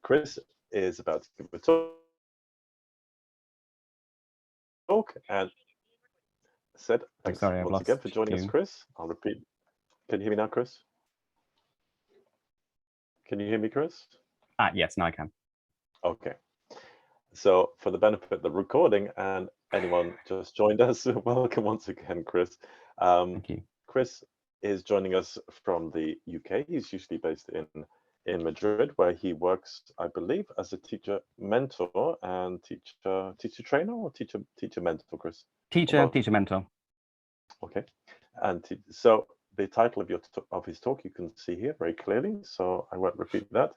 Chris is about to give a talk, and said thanks once again for joining us, Chris. I'll repeat. Can you hear me now, Chris? Can you hear me, Chris? Yes, now I can. Okay. So for the benefit of the recording and anyone just joined us, welcome once again, Chris. Thank you. Chris is joining us from the UK. He's usually based in Madrid, where he works, I believe, as a teacher mentor and teacher trainer or teacher mentor, Chris? Teacher mentor. Okay. And so the title of his talk you can see here very clearly, so I won't repeat that.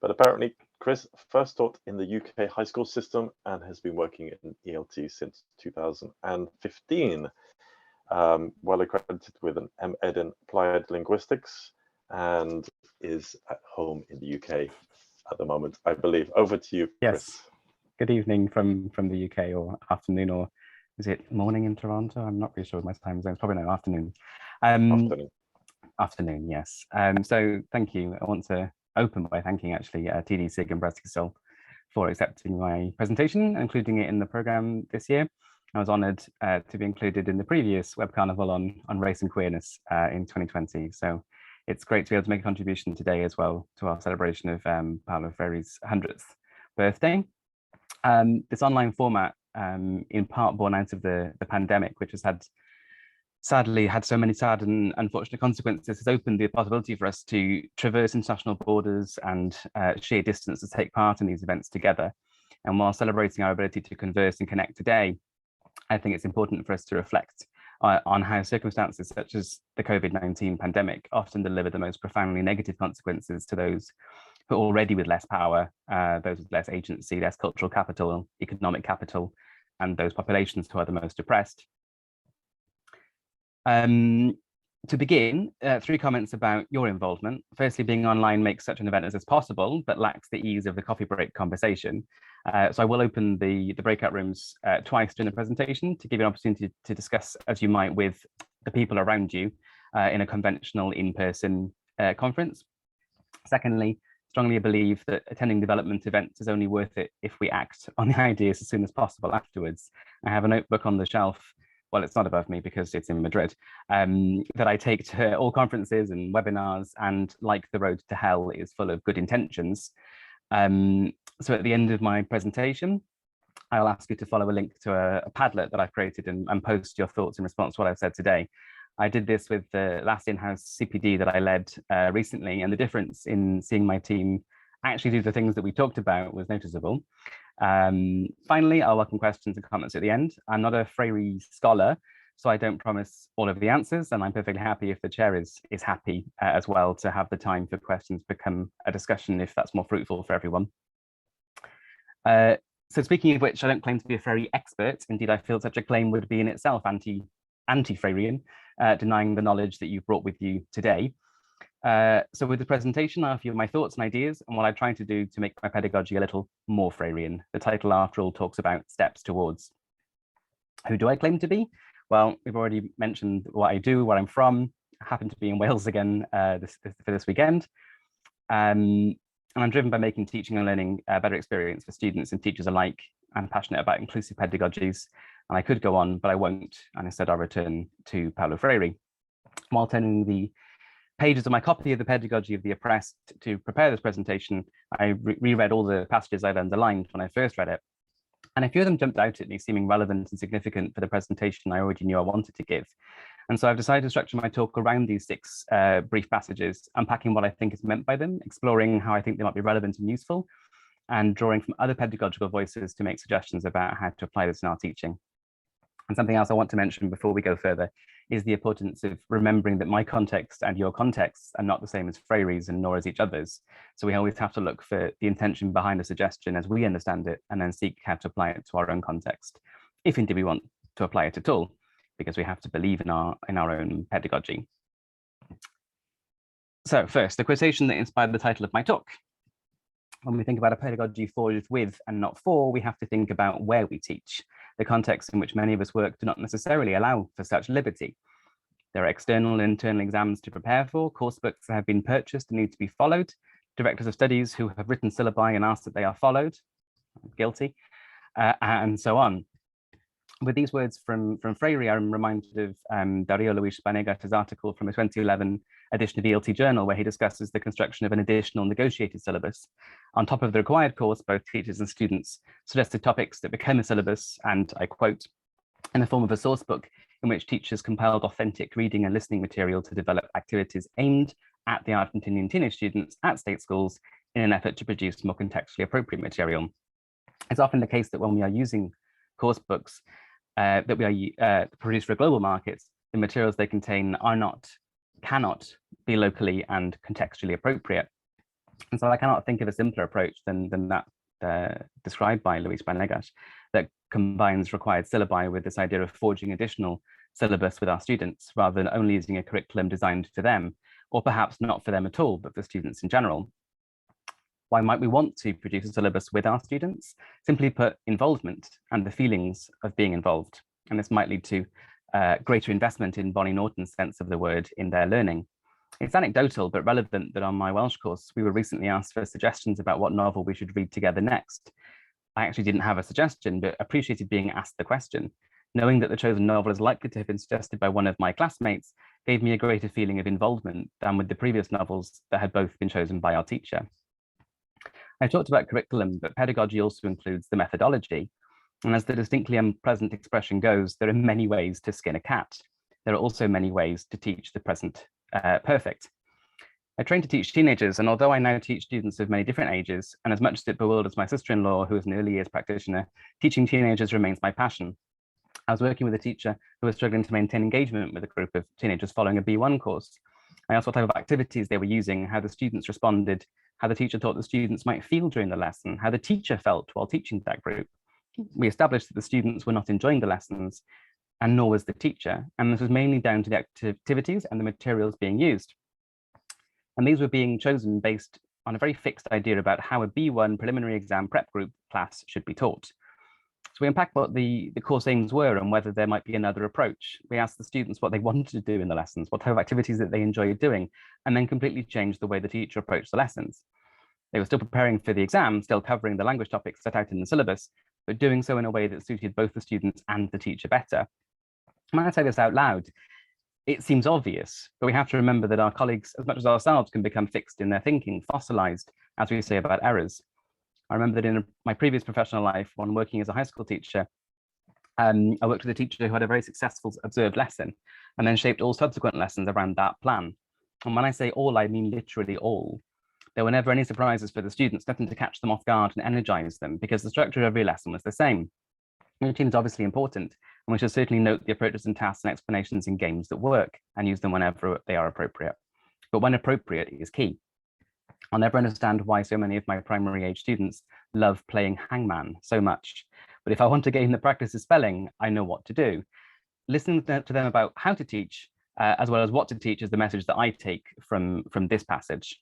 But apparently, Chris first taught in the UK high school system and has been working in ELT since 2015. Well accredited with an M.Ed in Applied Linguistics and is at home in the UK at the moment, I believe. Over to you, Chris. Yes. Good evening from the UK, or afternoon, or is it morning in Toronto? I'm not really sure with my time zones. Probably no, afternoon. Afternoon, yes. So thank you. I want to open by thanking actually TDSIG and Braztesol for accepting my presentation, including it in the program this year. I was honoured to be included in the previous Web Carnival on race and queerness in 2020. So it's great to be able to make a contribution today as well to our celebration of Paulo Freire's 100th birthday. This online format, in part born out of the pandemic, which has sadly had so many sad and unfortunate consequences, has opened the possibility for us to traverse international borders and sheer distance to take part in these events together. And while celebrating our ability to converse and connect today, I think it's important for us to reflect on how circumstances such as the COVID-19 pandemic often deliver the most profoundly negative consequences to those who are already with less power, those with less agency, less cultural capital, economic capital, and those populations who are the most oppressed. To begin, 3 comments about your involvement. Firstly, being online makes such an event as possible, but lacks the ease of the coffee break conversation. So I will open the breakout rooms twice during the presentation to give you an opportunity to discuss as you might with the people around you in a conventional in-person conference. Secondly, strongly believe that attending development events is only worth it if we act on the ideas as soon as possible afterwards. I have a notebook on the shelf. Well, it's not above me because it's in Madrid, that I take to all conferences and webinars, and like the road to hell is full of good intentions. So at the end of my presentation, I'll ask you to follow a link to a Padlet that I've created and post your thoughts in response to what I've said today. I did this with the last in-house CPD that I led recently, and the difference in seeing my team actually do the things that we talked about was noticeable. Finally, I'll welcome questions and comments at the end. I'm not a Freire scholar, so I don't promise all of the answers, and I'm perfectly happy if the chair is happy as well to have the time for questions become a discussion if that's more fruitful for everyone. So speaking of which, I don't claim to be a Freire expert. Indeed, I feel such a claim would be in itself anti-Freirean, denying the knowledge that you've brought with you today. So with the presentation, I'll offer you my thoughts and ideas and what I'm trying to do to make my pedagogy a little more Freirean. The title, after all, talks about steps towards. Who do I claim to be? Well, we've already mentioned what I do, where I'm from. I happen to be in Wales again for this weekend. And I'm driven by making teaching and learning a better experience for students and teachers alike. I'm passionate about inclusive pedagogies, and I could go on, but I won't. And instead, I'll return to Paulo Freire. While turning the pages of my copy of the Pedagogy of the Oppressed to prepare this presentation, I reread all the passages I'd underlined when I first read it. And a few of them jumped out at me, seeming relevant and significant for the presentation I already knew I wanted to give. And so I've decided to structure my talk around these 6 brief passages, unpacking what I think is meant by them, exploring how I think they might be relevant and useful, and drawing from other pedagogical voices to make suggestions about how to apply this in our teaching. And something else I want to mention before we go further is the importance of remembering that my context and your contexts are not the same as Freire's and nor as each other's. So we always have to look for the intention behind a suggestion as we understand it, and then seek how to apply it to our own context, if indeed we want to apply it at all, because we have to believe in our own pedagogy. So first, the quotation that inspired the title of my talk. When we think about a pedagogy forged with and not for, we have to think about where we teach. The context in which many of us work do not necessarily allow for such liberty. There are external and internal exams to prepare for, course books that have been purchased and need to be followed, directors of studies who have written syllabi and asked that they are followed, guilty, and so on. With these words from Freire, I'm reminded of Dario Luis Banegas' article from a 2011 edition of the ELT Journal, where he discusses the construction of an additional negotiated syllabus. On top of the required course, both teachers and students suggested topics that became a syllabus, and I quote, in the form of a source book in which teachers compiled authentic reading and listening material to develop activities aimed at the Argentinian teenage students at state schools in an effort to produce more contextually appropriate material. It's often the case that when we are using course books that we are produced for global markets, the materials they contain cannot be locally and contextually appropriate. And so I cannot think of a simpler approach than that described by Luis Banegas, that combines required syllabi with this idea of forging additional syllabus with our students, rather than only using a curriculum designed for them, or perhaps not for them at all, but for students in general. Why might we want to produce a syllabus with our students? Simply put, involvement and the feelings of being involved. And this might lead to greater investment in Bonnie Norton's sense of the word in their learning. It's anecdotal, but relevant that on my Welsh course, we were recently asked for suggestions about what novel we should read together next. I actually didn't have a suggestion, but appreciated being asked the question. Knowing that the chosen novel is likely to have been suggested by one of my classmates gave me a greater feeling of involvement than with the previous novels that had both been chosen by our teacher. I talked about curriculum, but pedagogy also includes the methodology. And as the distinctly unpleasant expression goes, there are many ways to skin a cat. There are also many ways to teach the present perfect. I trained to teach teenagers, and although I now teach students of many different ages, and as much as it bewilders my sister-in-law, who is an early years practitioner, teaching teenagers remains my passion. I was working with a teacher who was struggling to maintain engagement with a group of teenagers following a B1 course. I asked what type of activities they were using, how the students responded, how the teacher thought the students might feel during the lesson, how the teacher felt while teaching that group. We established that the students were not enjoying the lessons, and nor was the teacher, and this was mainly down to the activities and the materials being used. And these were being chosen based on a very fixed idea about how a B1 preliminary exam prep group class should be taught. So we unpacked what the course aims were and whether there might be another approach. We asked the students what they wanted to do in the lessons, what type of activities that they enjoyed doing, and then completely changed the way the teacher approached the lessons. They were still preparing for the exam, still covering the language topics set out in the syllabus, but doing so in a way that suited both the students and the teacher better. When I say this out loud, it seems obvious, but we have to remember that our colleagues, as much as ourselves, can become fixed in their thinking, fossilized, as we say about errors. I remember that in my previous professional life, when working as a high school teacher, I worked with a teacher who had a very successful observed lesson and then shaped all subsequent lessons around that plan. And when I say all, I mean literally all. There were never any surprises for the students, nothing to catch them off guard and energize them, because the structure of every lesson was the same. Routine is obviously important, and we should certainly note the approaches and tasks and explanations in games that work and use them whenever they are appropriate. But when appropriate is key. I'll never understand why so many of my primary age students love playing hangman so much. But if I want to gain the practice of spelling, I know what to do. Listening to them about how to teach, as well as what to teach, is the message that I take from this passage.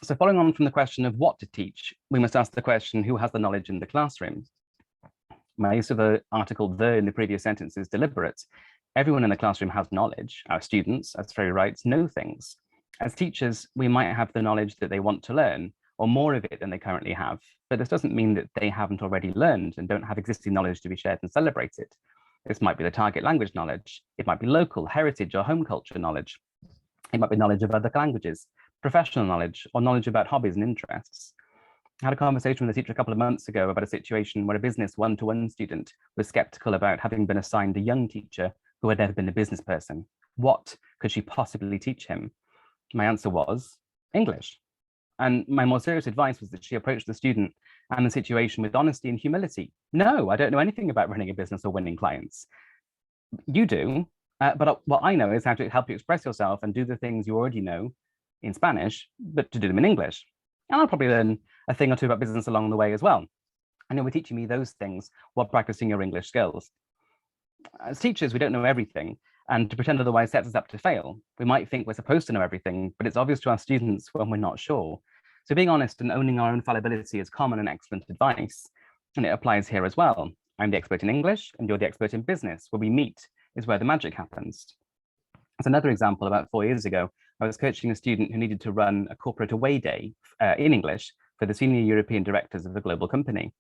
So following on from the question of what to teach, we must ask the question, who has the knowledge in the classroom? My use of the article "the" in the previous sentence is deliberate. Everyone in the classroom has knowledge. Our students, as Freire writes, know things. As teachers, we might have the knowledge that they want to learn, or more of it than they currently have. But this doesn't mean that they haven't already learned and don't have existing knowledge to be shared and celebrated. This might be the target language knowledge. It might be local, heritage, or home culture knowledge. It might be knowledge of other languages, professional knowledge, or knowledge about hobbies and interests. I had a conversation with a teacher a couple of months ago about a situation where a business one-to-one student was skeptical about having been assigned a young teacher who had never been a business person. What could she possibly teach him? My answer was English. And my more serious advice was that she approached the student and the situation with honesty and humility. No, I don't know anything about running a business or winning clients. You do, but what I know is how to help you express yourself and do the things you already know in Spanish, but to do them in English. And I'll probably learn a thing or two about business along the way as well. And you'll be teaching me those things while practicing your English skills. As teachers, we don't know everything, and to pretend otherwise sets us up to fail. We might think we're supposed to know everything, but it's obvious to our students when we're not sure. So being honest and owning our own fallibility is common and excellent advice, and it applies here as well. I'm the expert in English, and you're the expert in business. Where we meet is where the magic happens. As another example, about 4 years ago, I was coaching a student who needed to run a corporate away day in English for the senior European directors of a global company.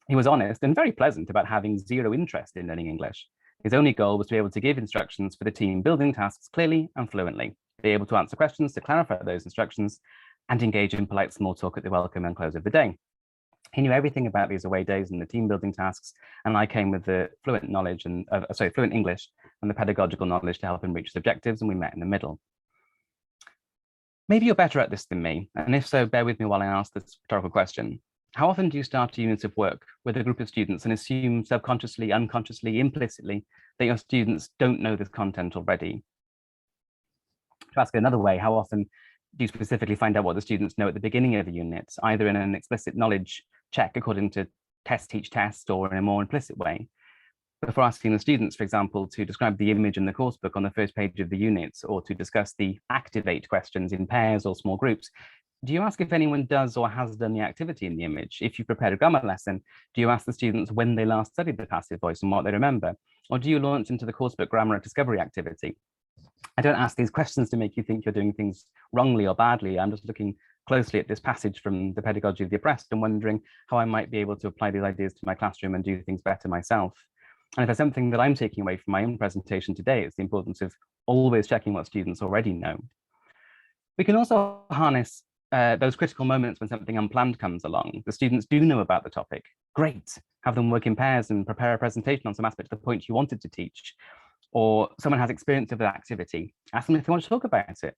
He was honest and very pleasant about having zero interest in learning English. His only goal was to be able to give instructions for the team building tasks clearly and fluently, be able to answer questions to clarify those instructions, and engage in polite small talk at the welcome and close of the day. He knew everything about these away days and the team building tasks, and I came with the fluent knowledge and fluent English and the pedagogical knowledge to help him reach his objectives, and we met in the middle. Maybe you're better at this than me, and if so, bear with me while I ask this rhetorical question. How often do you start a unit of work with a group of students and assume subconsciously, unconsciously, implicitly that your students don't know this content already? To ask it another way, how often do you specifically find out what the students know at the beginning of a unit, either in an explicit knowledge check according to test, teach, test, or in a more implicit way? Before asking the students, for example, to describe the image in the course book on the first page of the unit, or to discuss the activate questions in pairs or small groups, do you ask if anyone does or has done the activity in the image? If you prepared a grammar lesson, do you ask the students when they last studied the passive voice and what they remember? Or do you launch into the coursebook grammar discovery activity? I don't ask these questions to make you think you're doing things wrongly or badly. I'm just looking closely at this passage from the Pedagogy of the Oppressed and wondering how I might be able to apply these ideas to my classroom and do things better myself. And if there's something that I'm taking away from my own presentation today, it's the importance of always checking what students already know. We can also harness those critical moments when something unplanned comes along. The students do know about the topic. Great. Have them work in pairs and prepare a presentation on some aspect of the point you wanted to teach. Or someone has experience of the activity. Ask them if they want to talk about it.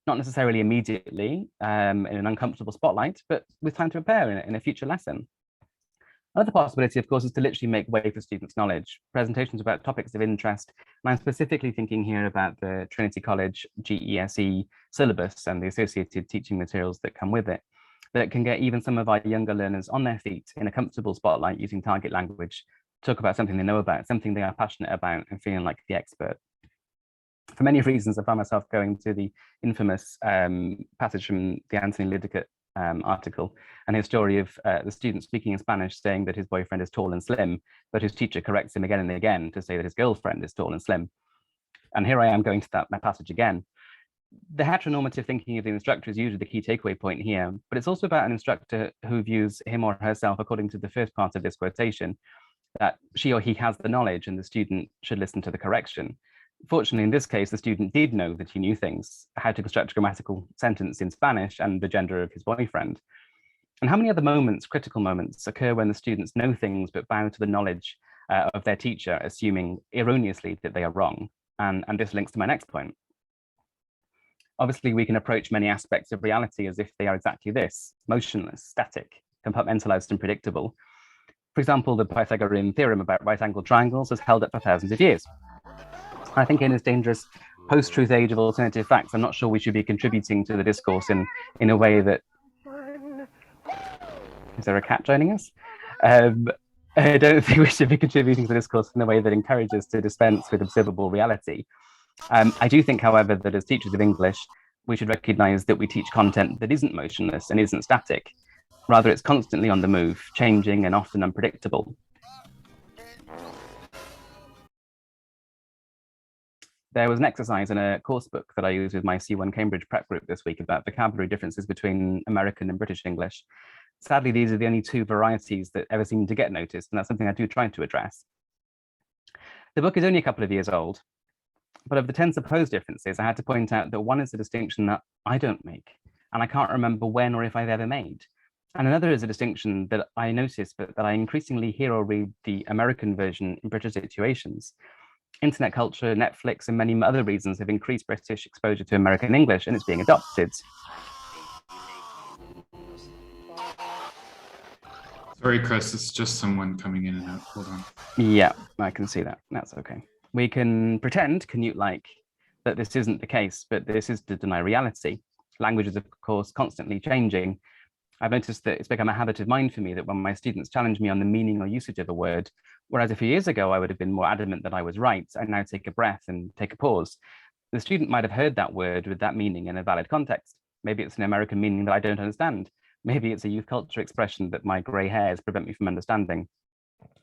Not necessarily immediately in an uncomfortable spotlight, but with time to prepare in a future lesson. Another possibility, of course, is to literally make way for students' knowledge. Presentations about topics of interest, and I'm specifically thinking here about the Trinity College GESE syllabus and the associated teaching materials that come with it, that can get even some of our younger learners on their feet in a comfortable spotlight using target language, talk about something they know about, something they are passionate about, and feeling like the expert. For many reasons, I found myself going to the infamous passage from the Anthony Liddickett article and his story of the student speaking in Spanish saying that his boyfriend is tall and slim, but his teacher corrects him again and again to say that his girlfriend is tall and slim. And here I am going to that passage again. The heteronormative thinking of the instructor is usually the key takeaway point here, but it's also about an instructor who views him or herself, according to the first part of this quotation, that she or he has the knowledge and the student should listen to the correction. Fortunately, in this case, the student did know that he knew things, how to construct a grammatical sentence in Spanish and the gender of his boyfriend. And how many other moments, critical moments, occur when the students know things but bow to the knowledge of their teacher, assuming erroneously that they are wrong? And this links to my next point. Obviously, we can approach many aspects of reality as if they are exactly this: motionless, static, compartmentalized, and predictable. For example, the Pythagorean theorem about right-angled triangles has held up for thousands of years. I think in this dangerous post-truth age of alternative facts, I'm not sure we should be contributing to the discourse in a way that... Is there a cat joining us? I don't think we should be contributing to the discourse in a way that encourages to dispense with observable reality. I do think, however, that as teachers of English, we should recognize that we teach content that isn't motionless and isn't static. Rather, it's constantly on the move, changing and often unpredictable. There was an exercise in a course book that I used with my C1 Cambridge prep group this week about vocabulary differences between American and British English. Sadly, these are the only two varieties that ever seem to get noticed, and that's something I do try to address. The book is only a couple of years old, but of the 10 supposed differences, I had to point out that one is a distinction that I don't make, and I can't remember when or if I've ever made. And another is a distinction that I notice, but that I increasingly hear or read the American version in British situations. Internet culture, Netflix, and many other reasons have increased British exposure to American English, and it's being adopted. Sorry, Chris, it's just someone coming in and out. Hold on. Yeah, I can see that. That's okay. We can pretend, Canute-like, that this isn't the case, but this is to deny reality. Language is, of course, constantly changing. I've noticed that it's become a habit of mind for me that when my students challenge me on the meaning or usage of a word, whereas a few years ago I would have been more adamant that I was right, I now take a breath and take a pause. The student might have heard that word with that meaning in a valid context. Maybe it's an American meaning that I don't understand. Maybe it's a youth culture expression that my grey hairs prevent me from understanding.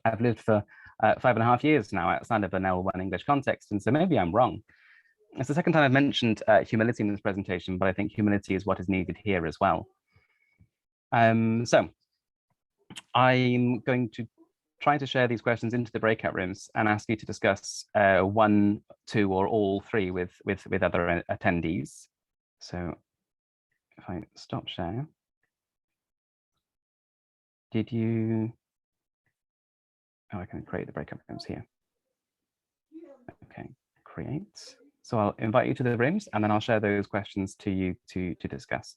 I've lived for 5.5 years now outside of an L1 English context, and so maybe I'm wrong. It's the second time I've mentioned humility in this presentation, but I think humility is what is needed here as well. So I'm going to try to share these questions into the breakout rooms and ask you to discuss one, two, or all three with other attendees. So if I stop share, did you? Oh, I can create the breakout rooms here. Okay, create. So I'll invite you to the rooms and then I'll share those questions to you to discuss.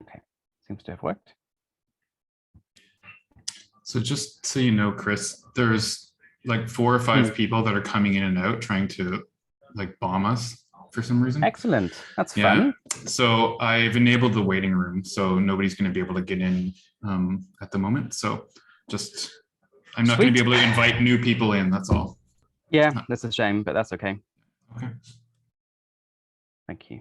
Okay, seems to have worked. So just so you know, Chris, there's like 4 or 5 people that are coming in and out trying to like bomb us for some reason. Excellent. That's Yeah. fun. So I've enabled the waiting room, so nobody's going to be able to get in at the moment. So just, I'm not going to be able to invite new people in. That's all. Yeah, that's a shame, but that's okay. Okay. Thank you.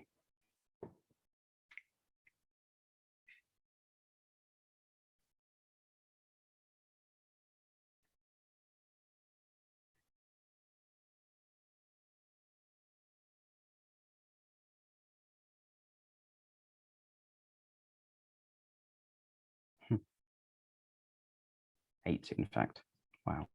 Eight, in fact. Wow.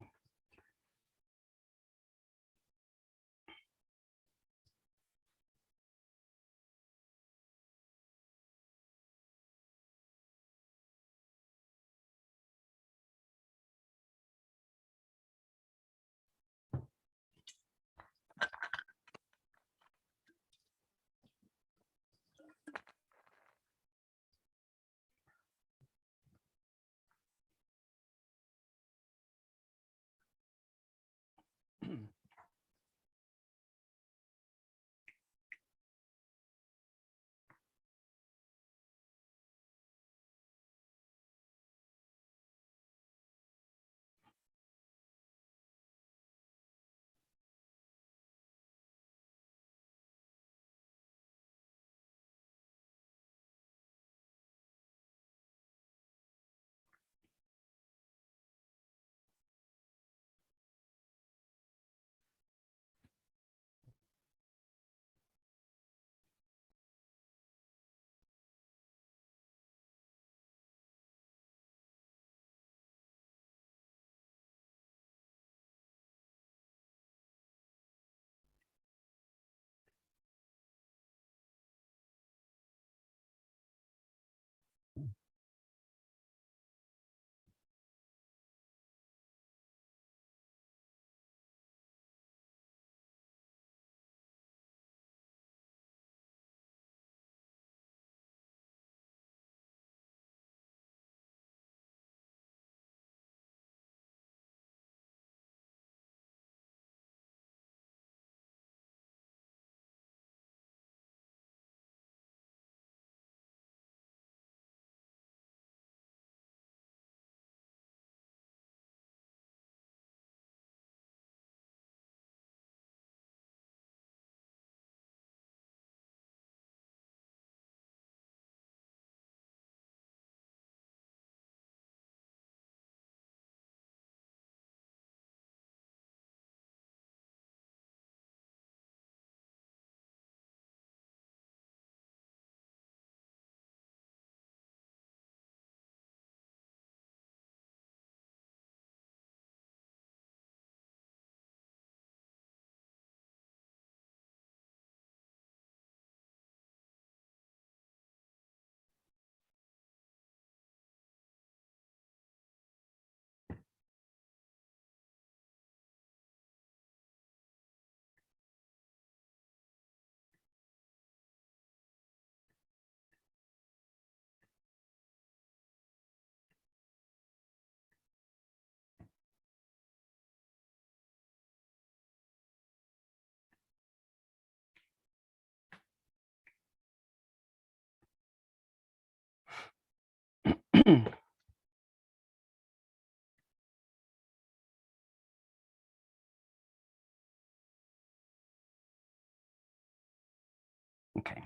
Okay.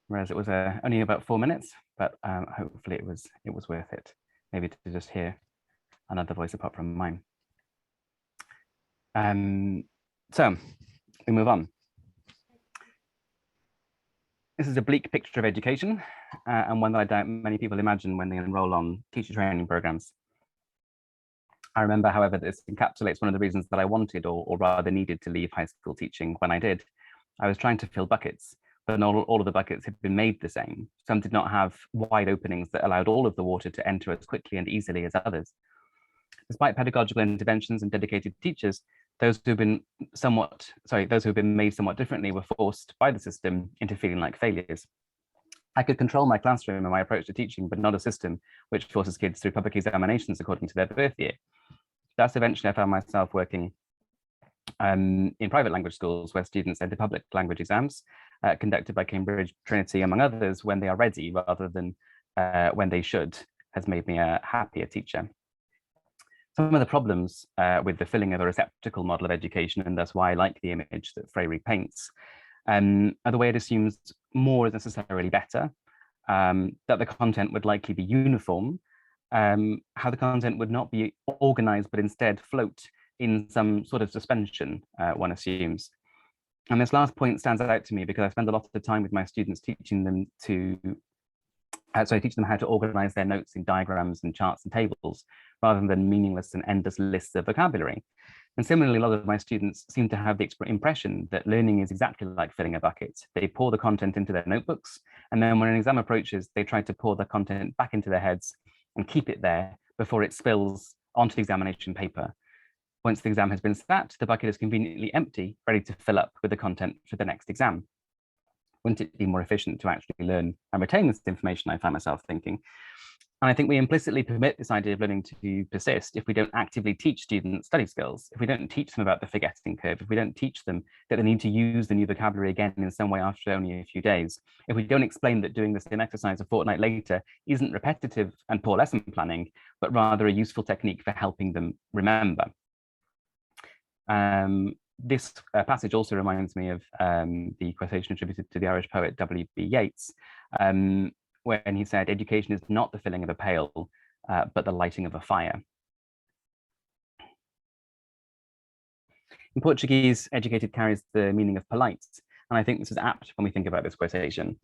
Whereas it was only about 4 minutes, but hopefully it was worth it. Maybe to just hear another voice apart from mine. So we move on. This is a bleak picture of education, and one that I doubt many people imagine when they enroll on teacher training programs. I remember, however, that this encapsulates one of the reasons that I wanted, or rather needed, to leave high school teaching when I did. I was trying to fill buckets, but not all of the buckets had been made the same. Some did not have wide openings that allowed all of the water to enter as quickly and easily as others. Despite pedagogical interventions and dedicated teachers, those who've been made somewhat differently were forced by the system into feeling like failures. I could control my classroom and my approach to teaching, but not a system which forces kids through public examinations according to their birth year. Thus, eventually I found myself working in private language schools where students enter public language exams conducted by Cambridge, Trinity, among others, when they are ready rather than when they should, has made me a happier teacher. Some of the problems with the filling of a receptacle model of education, and thus why I like the image that Freire paints, are the way it assumes more is necessarily better, that the content would likely be uniform, how the content would not be organized, but instead float in some sort of suspension, one assumes. And this last point stands out to me because I spend a lot of the time with my students teaching them how to organize their notes in diagrams and charts and tables, rather than meaningless and endless lists of vocabulary. And similarly, a lot of my students seem to have the impression that learning is exactly like filling a bucket. They pour the content into their notebooks, and then when an exam approaches, they try to pour the content back into their heads and keep it there before it spills onto the examination paper. Once the exam has been sat, the bucket is conveniently empty, ready to fill up with the content for the next exam. Wouldn't it be more efficient to actually learn and retain this information, I find myself thinking. And I think we implicitly permit this idea of learning to persist if we don't actively teach students study skills, if we don't teach them about the forgetting curve, if we don't teach them that they need to use the new vocabulary again in some way after only a few days, if we don't explain that doing the same exercise a fortnight later isn't repetitive and poor lesson planning, but rather a useful technique for helping them remember. This passage also reminds me of the quotation attributed to the Irish poet W.B. Yeats, when he said, "Education is not the filling of a pail, but the lighting of a fire." In Portuguese, educated carries the meaning of polite, and I think this is apt when we think about this quotation.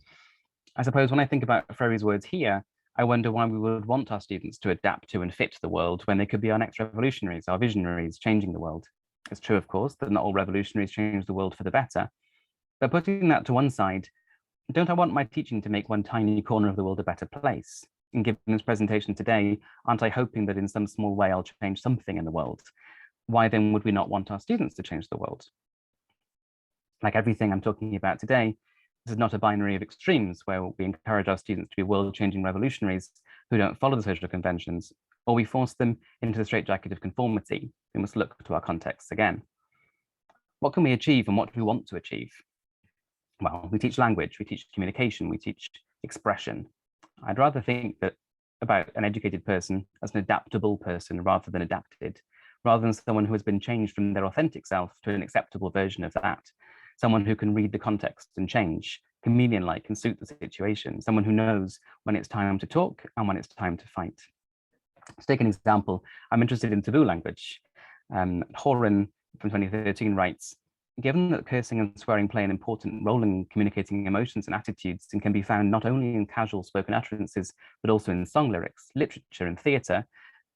I suppose when I think about Freire's words here, I wonder why we would want our students to adapt to and fit the world when they could be our next revolutionaries, our visionaries, changing the world. It's true, of course, that not all revolutionaries change the world for the better. But putting that to one side, don't I want my teaching to make one tiny corner of the world a better place? And given this presentation today, aren't I hoping that in some small way I'll change something in the world? Why then would we not want our students to change the world? Like everything I'm talking about today, this is not a binary of extremes where we encourage our students to be world-changing revolutionaries who don't follow the social conventions, or we force them into the straitjacket of conformity. We must look to our contexts again. What can we achieve and what do we want to achieve? Well, we teach language, we teach communication, we teach expression. I'd rather think that about an educated person as an adaptable person rather than adapted, rather than someone who has been changed from their authentic self to an acceptable version of that, someone who can read the context and change, chameleon-like and suit the situation, someone who knows when it's time to talk and when it's time to fight. To take an example, I'm interested in taboo language. Horan from 2013 writes, "Given that cursing and swearing play an important role in communicating emotions and attitudes and can be found not only in casual spoken utterances, but also in song lyrics, literature and theatre,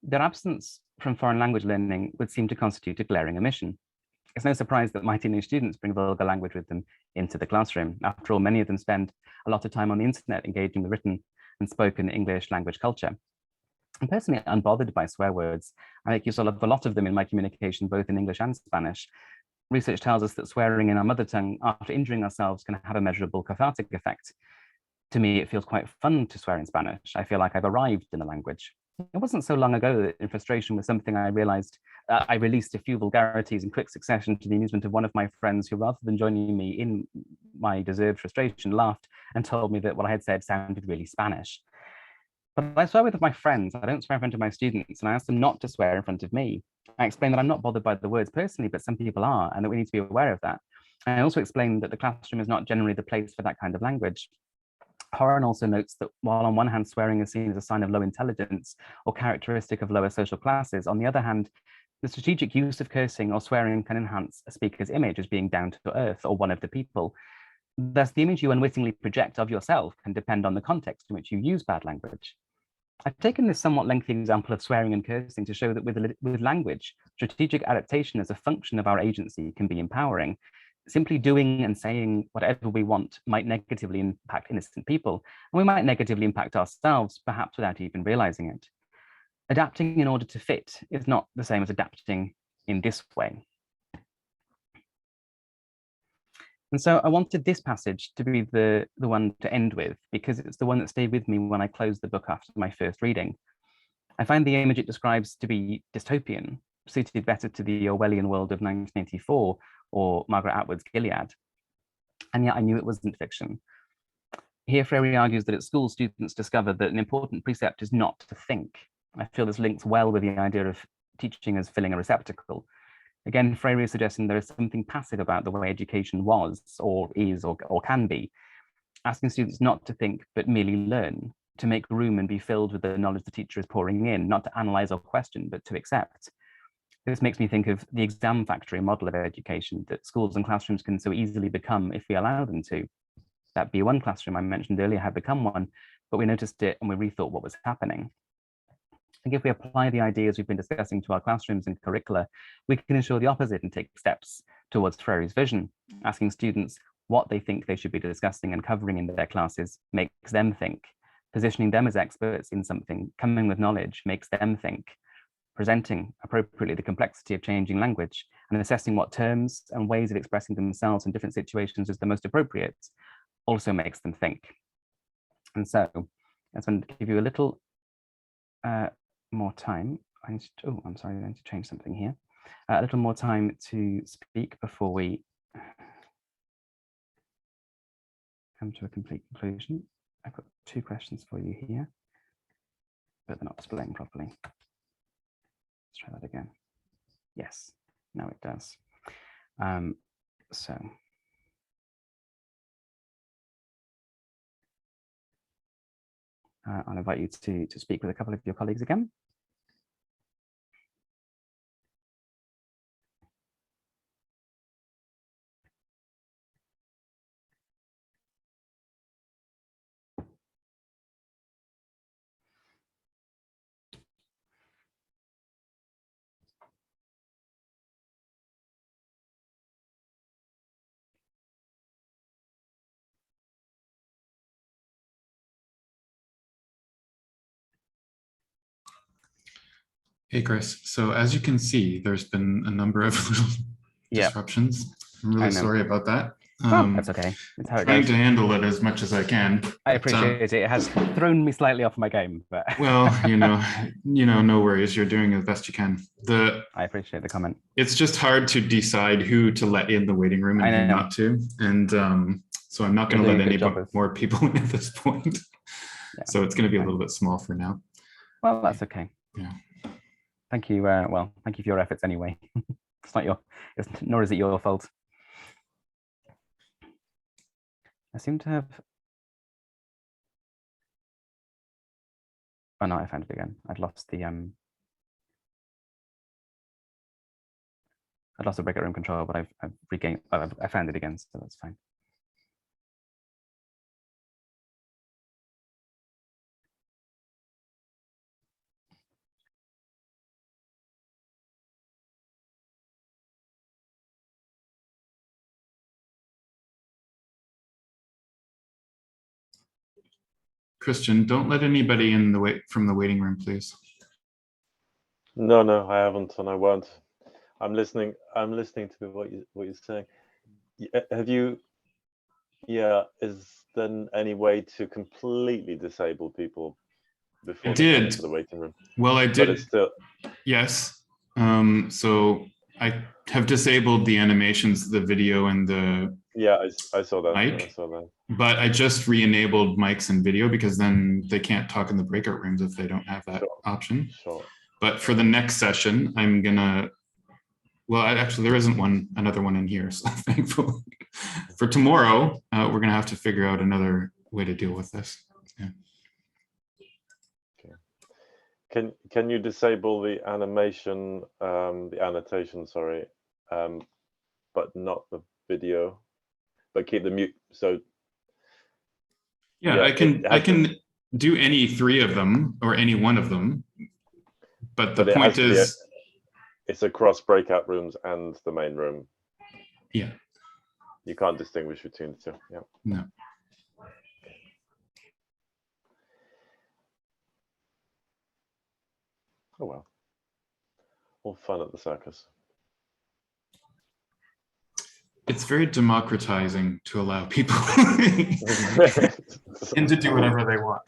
their absence from foreign language learning would seem to constitute a glaring omission. It's no surprise that my teenage students bring vulgar language with them into the classroom. After all, many of them spend a lot of time on the internet engaging with written and spoken English language culture. I'm personally unbothered by swear words. I make use of a lot of them in my communication, both in English and Spanish. Research tells us that swearing in our mother tongue after injuring ourselves can have a measurable cathartic effect. To me, it feels quite fun to swear in Spanish. I feel like I've arrived in the language. It wasn't so long ago that in frustration with something I realized, I released a few vulgarities in quick succession to the amusement of one of my friends who, rather than joining me in my deserved frustration, laughed and told me that what I had said sounded really Spanish. But I swear with my friends, I don't swear in front of my students, and I ask them not to swear in front of me. I explain that I'm not bothered by the words personally, but some people are, and that we need to be aware of that. I also explained that the classroom is not generally the place for that kind of language. Horan also notes that while on one hand swearing is seen as a sign of low intelligence or characteristic of lower social classes, on the other hand, the strategic use of cursing or swearing can enhance a speaker's image as being down to earth or one of the people. Thus, the image you unwittingly project of yourself can depend on the context in which you use bad language. I've taken this somewhat lengthy example of swearing and cursing to show that with language, strategic adaptation as a function of our agency can be empowering. Simply doing and saying whatever we want might negatively impact innocent people, and we might negatively impact ourselves, perhaps without even realizing it. Adapting in order to fit is not the same as adapting in this way. And so I wanted this passage to be the one to end with, because it's the one that stayed with me when I closed the book after my first reading. I find the image it describes to be dystopian, suited better to the Orwellian world of 1984 or Margaret Atwood's Gilead. And yet I knew it wasn't fiction. Here, Freire argues that at school, students discover that an important precept is not to think. I feel this links well with the idea of teaching as filling a receptacle. Again, Freire is suggesting there is something passive about the way education was, or is, or can be, asking students not to think, but merely learn, to make room and be filled with the knowledge the teacher is pouring in, not to analyze or question, but to accept. This makes me think of the exam factory model of education that schools and classrooms can so easily become if we allow them to. That B1 classroom I mentioned earlier had become one, but we noticed it and we rethought what was happening. I think if we apply the ideas we've been discussing to our classrooms and curricula, we can ensure the opposite and take steps towards Freire's vision. Asking students what they think they should be discussing and covering in their classes makes them think. Positioning them as experts in something, coming with knowledge, makes them think. Presenting appropriately the complexity of changing language and assessing what terms and ways of expressing themselves in different situations is the most appropriate also makes them think. And so I just want to give you a little more time. I need to, oh, I'm sorry, I need to change something here. A little more time to speak before we come to a complete conclusion. I've got 2 questions for you here, but they're not displaying properly. Let's try that again. Yes, now it does. So I'll invite you to speak with a couple of your colleagues again. Hey, Chris. So as you can see, there's been a number of little disruptions. I'm really sorry about that. That's okay. It's how it trying goes. to handle it as much as I can. I appreciate it. It has thrown me slightly off my game, but well, no worries. You're doing the best you can. I appreciate the comment. It's just hard to decide who to let in the waiting room and who not to. And so I'm not going to let any more people in at this point. Yeah, so it's going to be a little bit small for now. Well, that's okay. Yeah. Thank you. Well, thank you for your efforts anyway. It's not nor is it your fault. I seem to have. Oh no, I found it again. I'd lost the breakout room control, but I've regained. I found it again, so that's fine. Christian, don't let anybody in from the waiting room, please. No, I haven't, and I won't. I'm listening to what you're saying. Have you? Yeah, is there any way to completely disable people before they come into the waiting room? Well, I did. But it's still... Yes. So I have disabled the animations, the video, and the I saw that. mic. I saw that. But I just re-enabled mics and video because then they can't talk in the breakout rooms if they don't have that option. Sure. But for the next session, I'm gonna well, actually, there isn't another one in here, so thankfully. For tomorrow, we're going to have to figure out another way to deal with this. Yeah. Okay. Can you disable the animation, the annotation, sorry, but not the video, but keep the mute? So yeah, I can do any three of them or any one of them, but the point is, it's across breakout rooms and the main room. Yeah. You can't distinguish between the two. Yeah. No. Oh well. All fun at the circus. It's very democratizing to allow people and to do whatever they want.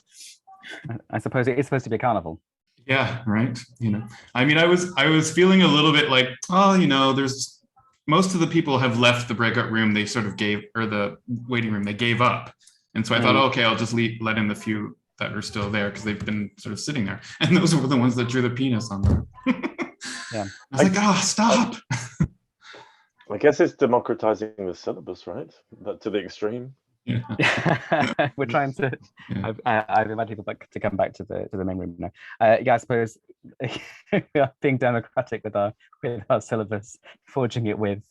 I suppose it is supposed to be a carnival. Yeah, right. I mean, I was feeling a little bit like, oh, there's most of the people have left the breakout room. They sort of or the waiting room, they gave up. And so I thought, okay, I'll just let in the few that are still there because they've been sort of sitting there. And those were the ones that drew the penis on them. Yeah. I was like, oh, stop. I guess it's democratizing the syllabus, right? To the extreme. Yeah. We're trying to. Yeah. I've invited people to come back to the main room now. Yeah, I suppose we are being democratic with our syllabus, forging it with.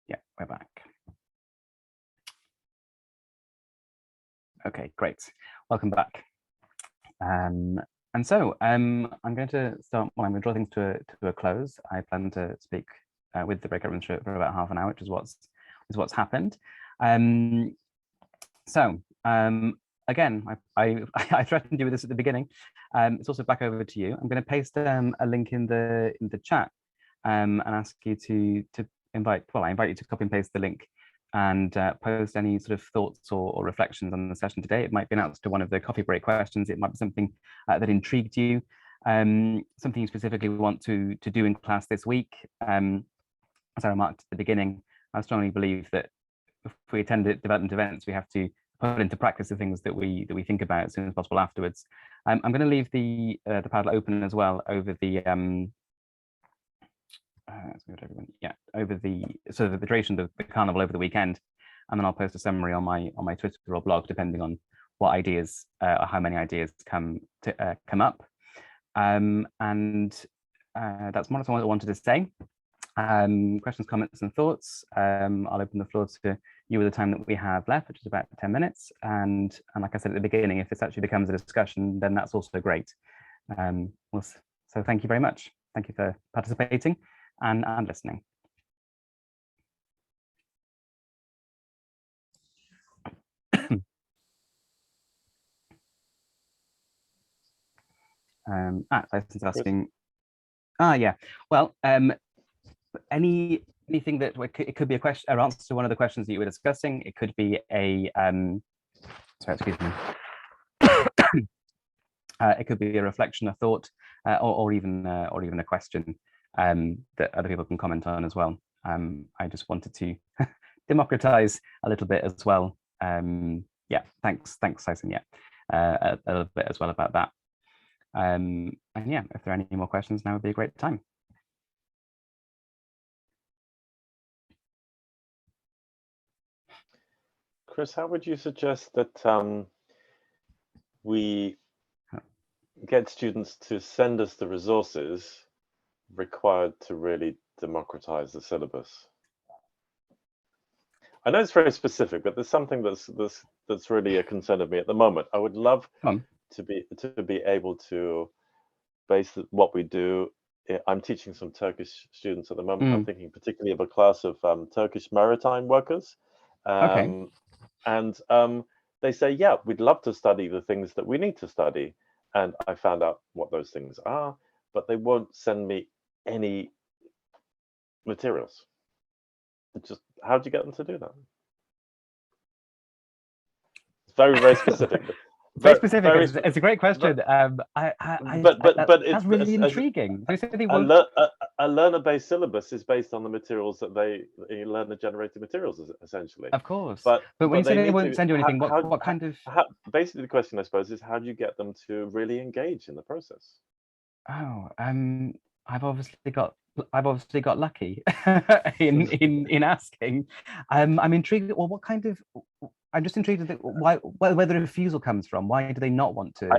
Yeah, we're back. Okay, great. Welcome back. And so I'm going to start. Well, I'm going to draw things to a close. I plan to speak with the breakout rooms for about half an hour, which is what's happened. Again, I threatened you with this at the beginning. It's also back over to you. I'm going to paste a link in the chat and ask you to invite. Well, I invite you to copy and paste the link and post any sort of thoughts or reflections on the session today. It might be an answer to one of the coffee break questions. It might be something that intrigued you, something you specifically want to do in class this week. As I remarked at the beginning, I strongly believe that if we attend development events, we have to put into practice the things that we think about as soon as possible afterwards. I'm going to leave the Padlet open as well over the over the sort of the duration of the carnival over the weekend, and then I'll post a summary on my Twitter or blog, depending on what ideas or how many ideas come up. And that's more what I wanted to say. Questions, comments, and thoughts. I'll open the floor to you with the time that we have left, which is about 10 minutes. And like I said at the beginning, if this actually becomes a discussion, then that's also great. So thank you very much. Thank you for participating and listening. Tyson's asking. Yeah. Well, anything that it could be a question or answer to one of the questions that you were discussing. It could be a sorry, excuse me. It could be a reflection, a thought, or even a question that other people can comment on as well. I just wanted to democratize a little bit as well. Yeah, thanks, Tyson. Yeah, a little bit as well about that. And yeah, if there are any more questions, now would be a great time. Chris, how would you suggest that we get students to send us the resources required to really democratize the syllabus? I know it's very specific, but there's something that's really a concern of me at the moment. I would love to be able to basically what we do, I'm teaching some Turkish students at the moment. I'm thinking particularly of a class of Turkish maritime workers. Okay. And they say, yeah, we'd love to study the things that we need to study. And I found out what those things are, but they won't send me any materials. It's just, how do you get them to do that? It's very, very specific. Very specific. It's a great question. That's really intriguing. They say they won't. A learner-based syllabus is based on the materials that they learner-generated materials, essentially. Of course. But when you say they won't send you anything, what kind of? Basically, the question, I suppose, is how do you get them to really engage in the process? Oh, I've obviously got lucky in asking. I'm intrigued. Well, what kind of? I'm just intrigued that where the refusal comes from. Why do they not want to?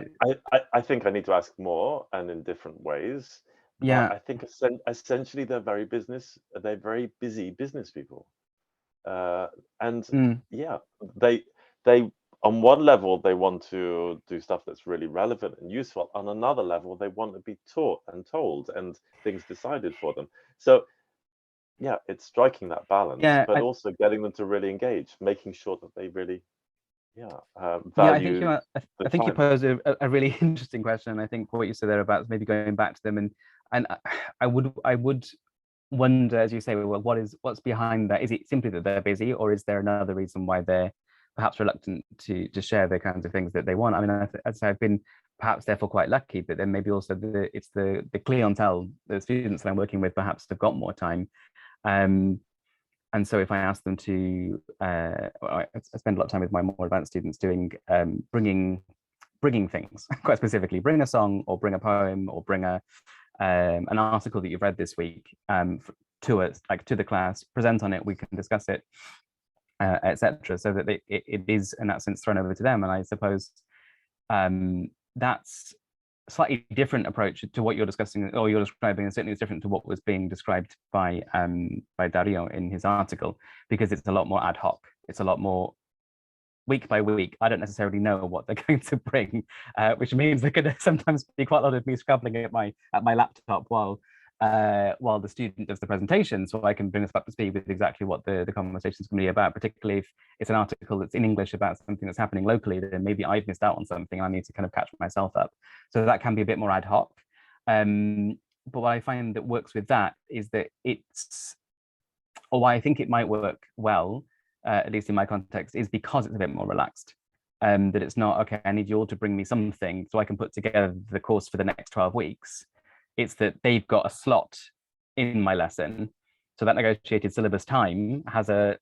I think I need to ask more and in different ways. Yeah. I think essentially they're very busy business people. Yeah, they on one level they want to do stuff that's really relevant and useful. On another level, they want to be taught and told and things decided for them. So yeah, it's striking that balance, but also getting them to really engage, making sure that they really value. I think you posed a really interesting question, and I think what you said there about maybe going back to them, and I would wonder, as you say, well, what's behind that? Is it simply that they're busy, or is there another reason why they're perhaps reluctant to share the kinds of things that they want? I mean, I'd say I've been perhaps therefore quite lucky, but then maybe also it's the clientele, the students that I'm working with perhaps have got more time. And so if I ask them to, I spend a lot of time with my more advanced students doing, bringing things, quite specifically, bring a song or bring a poem or bring an article that you've read this week to the class, present on it, we can discuss it, etc. So that it is in that sense thrown over to them. And I suppose that's a slightly different approach to what you're discussing or you're describing, and certainly it's different to what was being described by Dario in his article, because it's a lot more ad hoc. It's a lot more week by week. I don't necessarily know what they're going to bring, which means there could sometimes be quite a lot of me scrabbling at my laptop while the student does the presentation, so I can bring us up to speed with exactly what the conversation is going to be about, particularly if it's an article that's in English about something that's happening locally, then maybe I've missed out on something and I need to kind of catch myself up. So that can be a bit more ad hoc. But what I find that works with that is that or why I think it might work well, at least in my context, is because it's a bit more relaxed. That it's not, okay, I need you all to bring me something so I can put together the course for the next 12 weeks. It's that they've got a slot in my lesson. So that negotiated syllabus time has a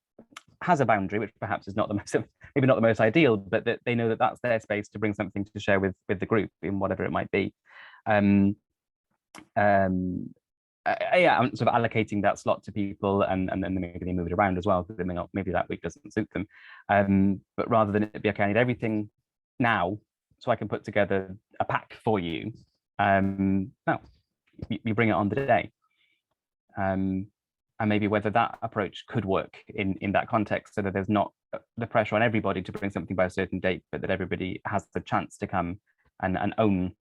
boundary, which perhaps is not the most, maybe not the most ideal, but that they know that that's their space to bring something to share with the group in whatever it might be. I'm sort of allocating that slot to people, and then maybe they move it around as well, because they may not, maybe that week doesn't suit them. But rather than it be, okay, I need everything now so I can put together a pack for you. No, you bring it on the day. And maybe whether that approach could work in that context, so that there's not the pressure on everybody to bring something by a certain date, but that everybody has the chance to come and own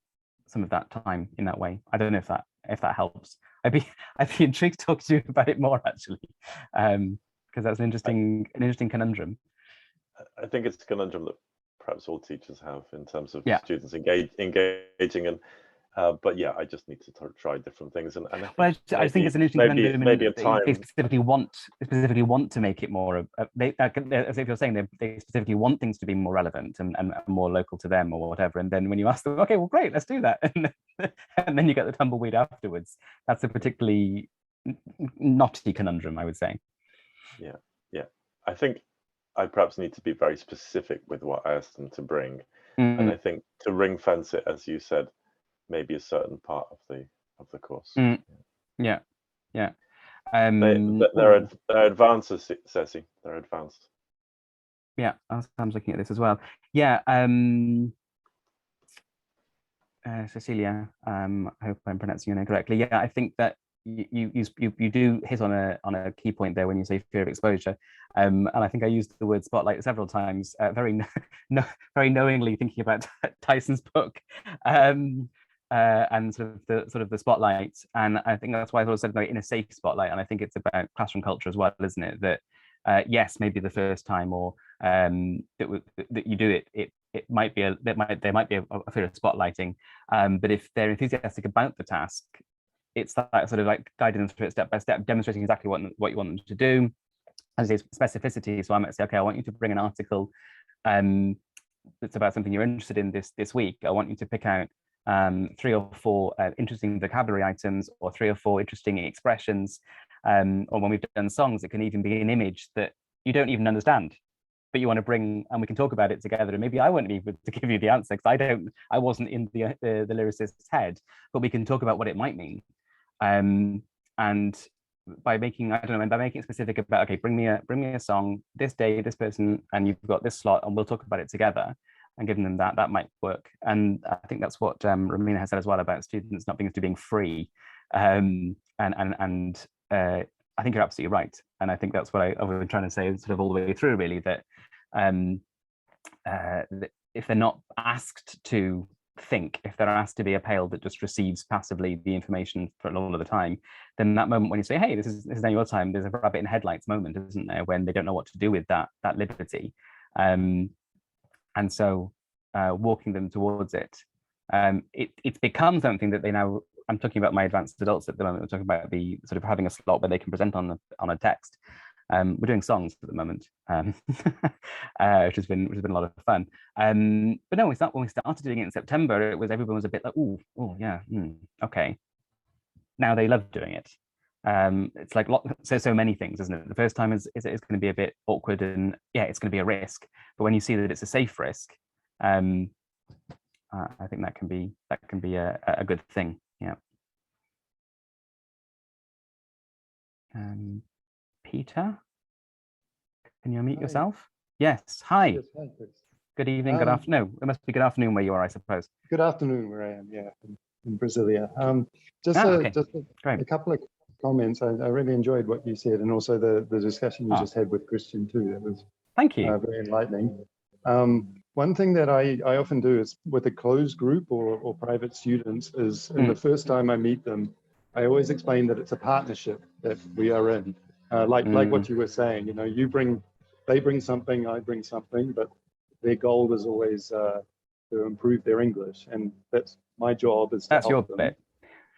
some of that time in that way. I don't know if that helps. I'd be intrigued to talk to you about it more, actually, because that's an interesting conundrum. I think it's a conundrum that perhaps all teachers have in terms of students engaging and. But yeah, I just need to try different things, and I think it's an interesting conundrum. Maybe a time they specifically want to make it more. As if you're saying they specifically want things to be more relevant and more local to them or whatever. And then when you ask them, okay, well, great, let's do that, and then you get the tumbleweed afterwards. That's a particularly knotty conundrum, I would say. Yeah. I think I perhaps need to be very specific with what I ask them to bring, and I think to ring fence it, as you said, maybe a certain part of the course. Yeah. They're advanced, Ceci. They're advanced. Yeah, I'm looking at this as well. Yeah. Cecilia, I hope I'm pronouncing your name correctly. Yeah, I think that you do hit on a key point there when you say fear of exposure, and I think I used the word spotlight several times, very knowingly thinking about Tyson's book. and sort of the spotlight. And I think that's why I sort of said like in a safe spotlight. And I think it's about classroom culture as well, isn't it? That yes, maybe the first time or that you do it, it might be there might be a fear of spotlighting, but if they're enthusiastic about the task, it's that sort of like guiding them through it step by step, demonstrating exactly what you want them to do. As I say, specificity. So I might say, okay, I want you to bring an article that's about something you're interested in this week. I want you to pick out 3 or 4 interesting vocabulary items, or 3 or 4 interesting expressions. Or when we've done songs, it can even be an image that you don't even understand, but you want to bring, and we can talk about it together. And maybe I won't be able to give you the answer because I wasn't in the lyricist's head, but we can talk about what it might mean. And by making, I don't know, by making it specific about, okay, bring me a song this day, this person, and you've got this slot, and we'll talk about it together, and giving them that might work. And I think that's what Romina has said as well about students not being free. I think you're absolutely right. And I think that's what I've been trying to say sort of all the way through, really, that if they're not asked to think, if they're asked to be a pail that just receives passively the information for a lot of the time, then that moment when you say, hey, this is now your time, there's a rabbit in headlights moment, isn't there, when they don't know what to do with that liberty. And so walking them towards it, it's become something that they now, I'm talking about my advanced adults at the moment, I'm talking about the sort of having a slot where they can present on a text. We're doing songs at the moment, which has been a lot of fun. But no, when we started doing it in September, everyone was a bit like, oh yeah, okay. Now they love doing it. It's like so many things, isn't it? The first time is going to be a bit awkward, and yeah, it's going to be a risk. But when you see that it's a safe risk, I think that can be a good thing. Yeah. Peter, can you unmute yourself? Yes. Hi. Yes, hi, Chris. Good evening. Good afternoon. It must be good afternoon where you are, I suppose. Good afternoon where I am. Yeah, in Brasilia. Just a couple of comments. I really enjoyed what you said, and also the discussion you just had with Christian too. That was thank you. Very enlightening. One thing that I often do is with a closed group or private students is in the first time I meet them, I always explain that it's a partnership that we are in. Like what you were saying, you know, they bring something, I bring something, but their goal is always to improve their English, and that's my job is to that's help your them. bit.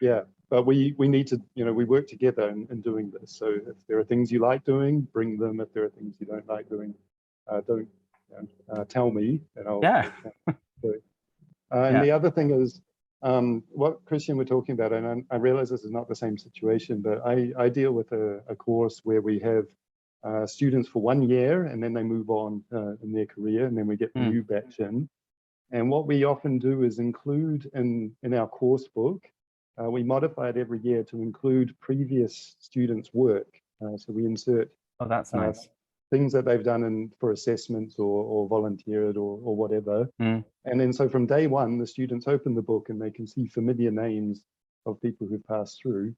Yeah, but we need to, you know, we work together in doing this. So if there are things you like doing, bring them. If there are things you don't like doing, don't tell me, and I'll do it. And the other thing is what Christian were talking about, and I realize this is not the same situation, but I deal with a course where we have students for 1 year, and then they move on in their career, and then we get the new batch in. And what we often do is include in our course book, we modify it every year to include previous students' work. So we insert that's nice. Things that they've done for assessments or volunteered or whatever. And then so from day one, the students open the book and they can see familiar names of people who've passed through,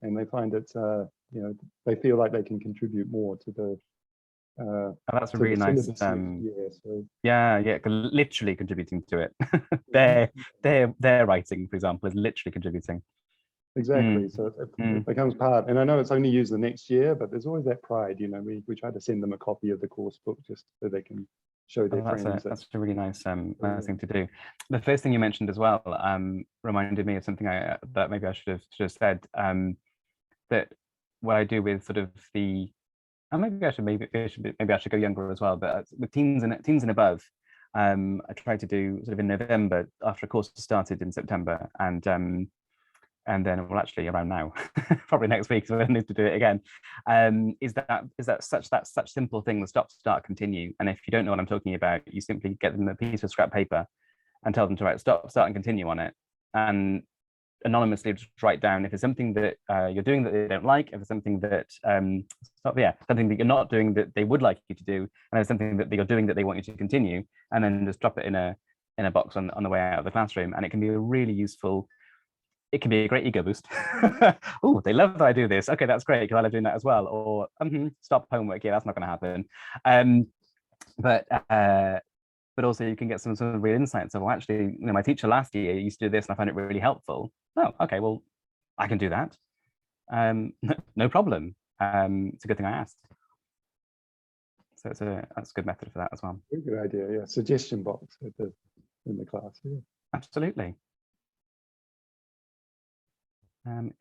and they find it, you know, they feel like they can contribute more to the that's a really nice literally contributing to it. their writing, for example, is literally contributing. Exactly. So it becomes part, and I know it's only used the next year, but there's always that pride, you know. We try to send them a copy of the course book just so they can show their friends. That's a really nice nice thing to do. The first thing you mentioned as well reminded me of something that maybe I should have said, that what I do with sort of the, and maybe I should go younger as well, but with teens and above, I try to do sort of in November after a course started in September, and then, well, actually around now, probably next week, so I need to do it again. Is that such simple thing, the stop, start, continue. And if you don't know what I'm talking about, you simply get them a piece of scrap paper and tell them to write stop, start, and continue on it, and anonymously just write down if it's something that you're doing that they don't like, if it's something that something that you're not doing that they would like you to do, and it's something that you're doing that they want you to continue, and then just drop it in a box on the way out of the classroom. And it can be a really useful. It can be a great ego boost. Oh, they love that I do this. Okay, that's great because I love doing that as well. Or stop homework. Yeah, that's not going to happen. But but also you can get some sort of real insights of, well, actually, my teacher last year used to do this and I found it really helpful. Oh, okay, well, I can do that. No problem. It's a good thing I asked. So that's a good method for that as well. Very good idea. Yeah, suggestion box in the class. Yeah. Absolutely.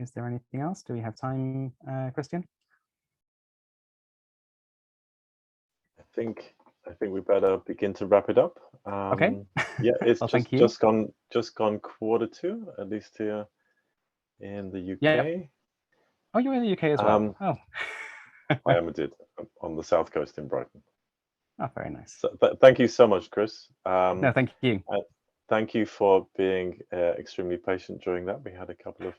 Is there anything else? Do we have time, Christian? I think we better begin to wrap it up. Okay. Yeah, it's Well, just gone 1:45, at least here in the UK. Yeah. Oh, you're in the UK as well. Oh. I am indeed on the south coast in Brighton. Oh, very nice. So thank you so much, Chris. No, thank you. Thank you for being extremely patient during that. We had a couple of